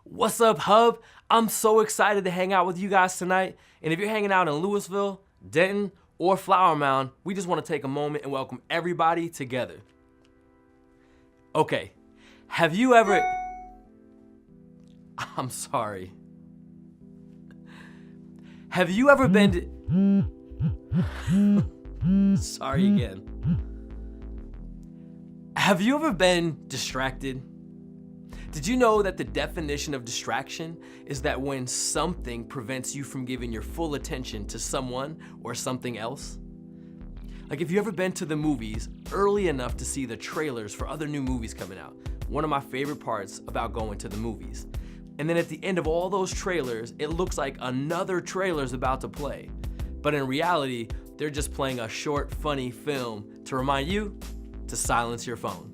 What's up, Hub? I'm so excited to hang out with you guys tonight. And if you're hanging out in Louisville, Denton, or Flower Mound, we just want to take a moment and welcome everybody together. Okay, have you ever... I'm sorry. Have you ever been... Sorry again. Have you ever been distracted? Did you know that the definition of distraction is that when something prevents you from giving your full attention to someone or something else? Like, if you ever been to the movies early enough to see the trailers for other new movies coming out, one of my favorite parts about going to the movies. And then at the end of all those trailers, it looks like another trailer's about to play. But in reality, they're just playing a short, funny film to remind you to silence your phone.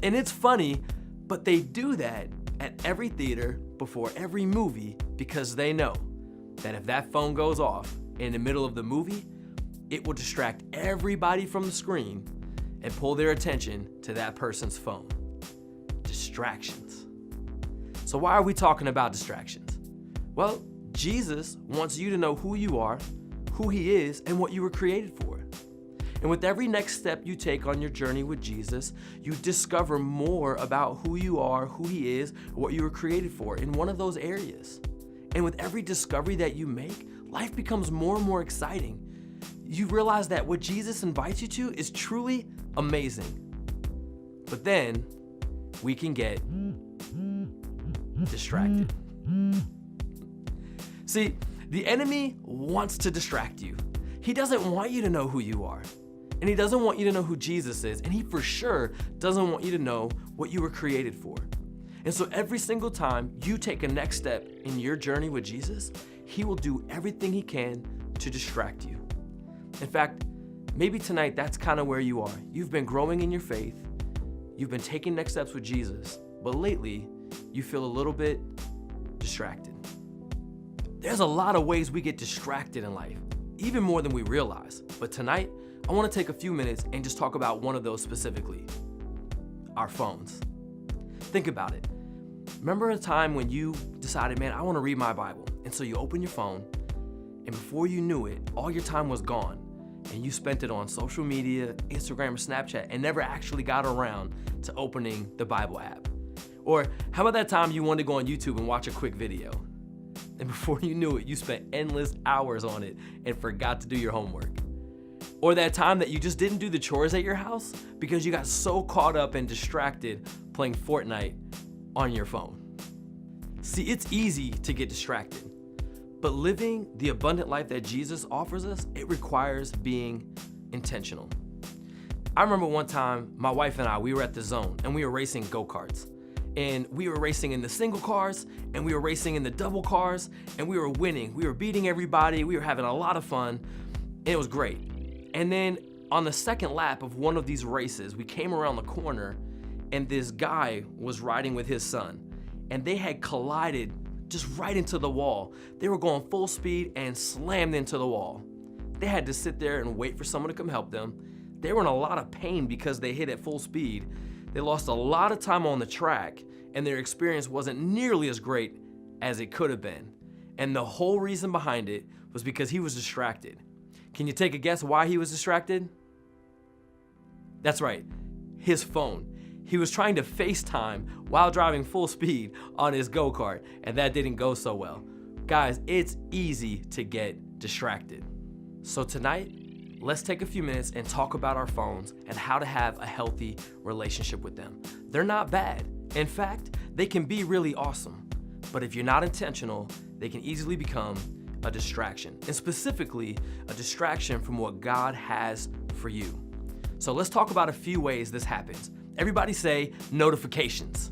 And it's funny, but they do that at every theater before every movie because they know that if that phone goes off in the middle of the movie, it will distract everybody from the screen and pull their attention to that person's phone. Distractions. So why are we talking about distractions? Well, Jesus wants you to know who you are, who He is, and what you were created for. And with every next step you take on your journey with Jesus, you discover more about who you are, who He is, what you were created for in one of those areas. And with every discovery that you make, life becomes more and more exciting. You realize that what Jesus invites you to is truly amazing. But then we can get distracted. See, the enemy wants to distract you. He doesn't want you to know who you are. And He doesn't want you to know who Jesus is. And He for sure doesn't want you to know what you were created for. And so every single time you take a next step in your journey with Jesus, He will do everything He can to distract you. In fact, maybe tonight that's kind of where you are. You've been growing in your faith. You've been taking next steps with Jesus. But lately, you feel a little bit distracted. There's a lot of ways we get distracted in life, even more than we realize. But tonight, I want to take a few minutes and just talk about one of those specifically, our phones. Think about it. Remember a time when you decided, man, I want to read my Bible. And so you open your phone, and before you knew it, all your time was gone. And you spent it on social media, Instagram, or Snapchat, and never actually got around to opening the Bible app. Or how about that time you wanted to go on YouTube and watch a quick video? And before you knew it, you spent endless hours on it and forgot to do your homework. Or that time that you just didn't do the chores at your house because you got so caught up and distracted playing Fortnite on your phone. See, it's easy to get distracted, but living the abundant life that Jesus offers us, it requires being intentional. I remember one time, my wife and I, we were at the Zone and we were racing go-karts. And we were racing in the single cars, and we were racing in the double cars, and we were winning. We were beating everybody. We were having a lot of fun, and it was great. And then on the second lap of one of these races, we came around the corner, and this guy was riding with his son, and they had collided just right into the wall. They were going full speed and slammed into the wall. They had to sit there and wait for someone to come help them. They were in a lot of pain because they hit at full speed. They lost a lot of time on the track, and their experience wasn't nearly as great as it could have been. And the whole reason behind it was because he was distracted. Can you take a guess why he was distracted? That's right, his phone. He was trying to FaceTime while driving full speed on his go-kart, and that didn't go so well. Guys, it's easy to get distracted. So tonight, let's take a few minutes and talk about our phones and how to have a healthy relationship with them. They're not bad. In fact, they can be really awesome. But if you're not intentional, they can easily become a distraction, and specifically a distraction from what God has for you. So let's talk about a few ways this happens. Everybody say notifications.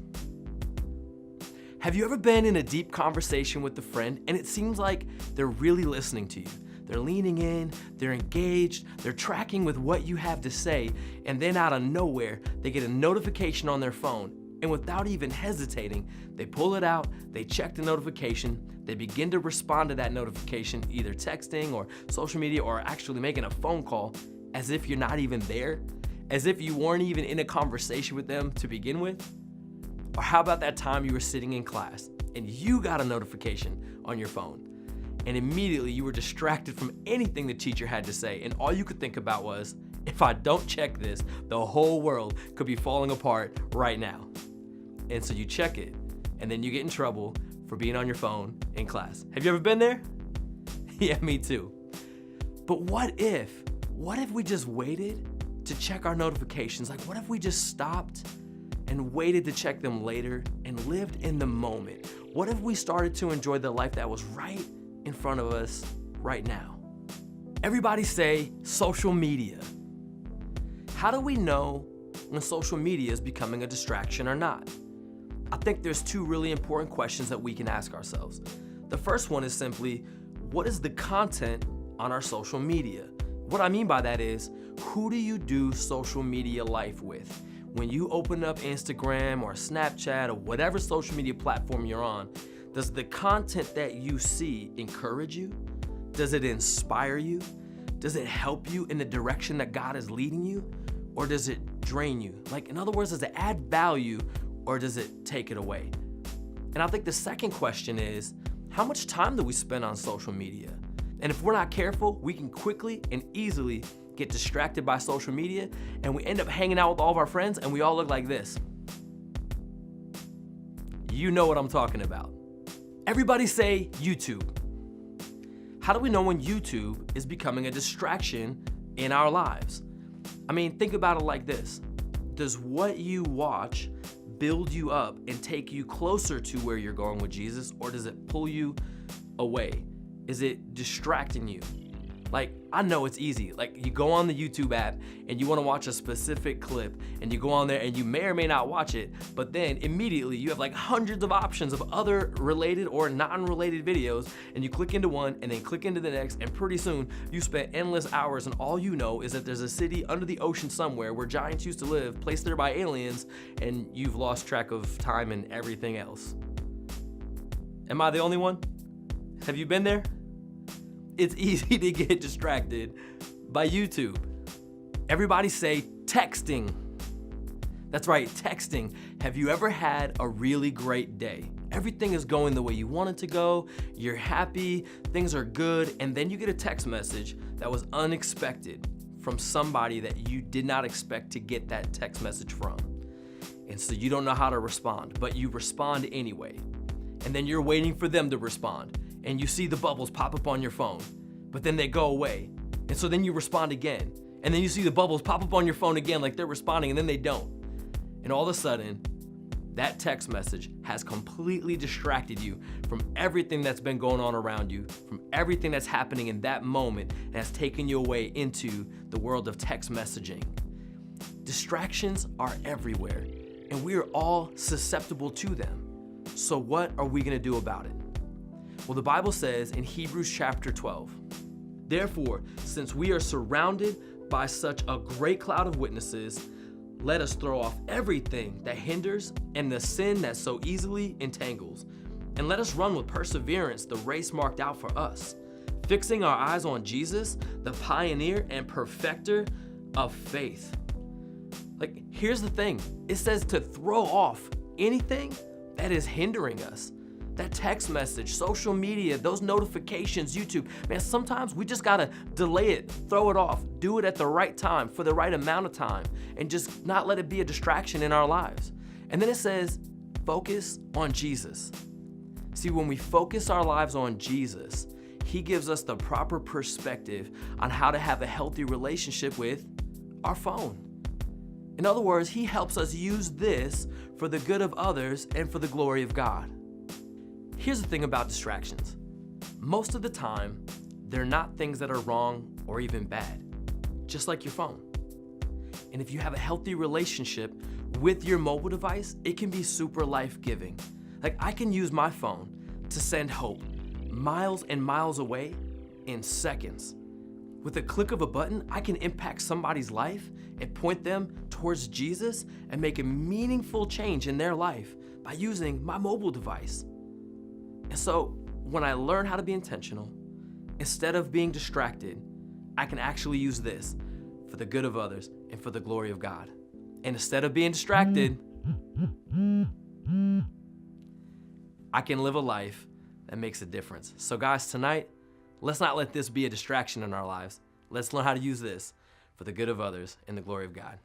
Have you ever been in a deep conversation with a friend and it seems like they're really listening to you? They're leaning in, they're engaged, they're tracking with what you have to say, and then out of nowhere, they get a notification on their phone, and without even hesitating, they pull it out, they check the notification, they begin to respond to that notification, either texting or social media or actually making a phone call, as if you're not even there, as if you weren't even in a conversation with them to begin with. Or how about that time you were sitting in class and you got a notification on your phone. And immediately you were distracted from anything the teacher had to say. And all you could think about was, if I don't check this, the whole world could be falling apart right now. And so you check it, and then you get in trouble for being on your phone in class. Have you ever been there? Yeah, me too. But what if we just waited to check our notifications? Like, what if we just stopped and waited to check them later and lived in the moment? What if we started to enjoy the life that was right in front of us right now? Everybody say social media. How do we know when social media is becoming a distraction or not? I think there's two really important questions that we can ask ourselves. The first one is simply, what is the content on our social media? What I mean by that is, who do you do social media life with? When you open up Instagram or Snapchat or whatever social media platform you're on, does the content that you see encourage you? Does it inspire you? Does it help you in the direction that God is leading you? Or does it drain you? Like, in other words, does it add value or does it take it away? And I think the second question is, how much time do we spend on social media? And if we're not careful, we can quickly and easily get distracted by social media, and we end up hanging out with all of our friends and we all look like this. You know what I'm talking about. Everybody say YouTube. How do we know when YouTube is becoming a distraction in our lives? I mean, think about it like this. Does what you watch build you up and take you closer to where you're going with Jesus, or does it pull you away? Is it distracting you? Like, I know it's easy. Like, you go on the YouTube app and you want to watch a specific clip, and you go on there and you may or may not watch it, but then immediately you have like hundreds of options of other related or non-related videos, and you click into one and then click into the next, and pretty soon you spent endless hours, and all you know is that there's a city under the ocean somewhere where giants used to live, placed there by aliens, and you've lost track of time and everything else. Am I the only one? Have you been there? It's easy to get distracted by YouTube. Everybody say texting. That's right, texting. Have you ever had a really great day? Everything is going the way you want it to go, you're happy, things are good, and then you get a text message that was unexpected from somebody that you did not expect to get that text message from. And so you don't know how to respond, but you respond anyway. And then you're waiting for them to respond, and you see the bubbles pop up on your phone, but then they go away. And so then you respond again, and then you see the bubbles pop up on your phone again like they're responding, and then they don't. And all of a sudden, that text message has completely distracted you from everything that's been going on around you, from everything that's happening in that moment, and has taken you away into the world of text messaging. Distractions are everywhere, and we are all susceptible to them. So what are we gonna do about it? Well, the Bible says in Hebrews chapter 12, therefore, since we are surrounded by such a great cloud of witnesses, let us throw off everything that hinders and the sin that so easily entangles, and let us run with perseverance the race marked out for us, fixing our eyes on Jesus, the pioneer and perfecter of faith. Like, here's the thing. It says to throw off anything that is hindering us. That text message, social media, those notifications, YouTube. Man, sometimes we just gotta delay it, throw it off, do it at the right time for the right amount of time, and just not let it be a distraction in our lives. And then it says, focus on Jesus. See, when we focus our lives on Jesus, He gives us the proper perspective on how to have a healthy relationship with our phone. In other words, He helps us use this for the good of others and for the glory of God. Here's the thing about distractions. Most of the time, they're not things that are wrong or even bad, just like your phone. And if you have a healthy relationship with your mobile device, it can be super life-giving. Like, I can use my phone to send hope miles and miles away in seconds. With a click of a button, I can impact somebody's life and point them towards Jesus and make a meaningful change in their life by using my mobile device. And so when I learn how to be intentional, instead of being distracted, I can actually use this for the good of others and for the glory of God. And instead of being distracted, I can live a life that makes a difference. So guys, tonight, let's not let this be a distraction in our lives. Let's learn how to use this for the good of others and the glory of God.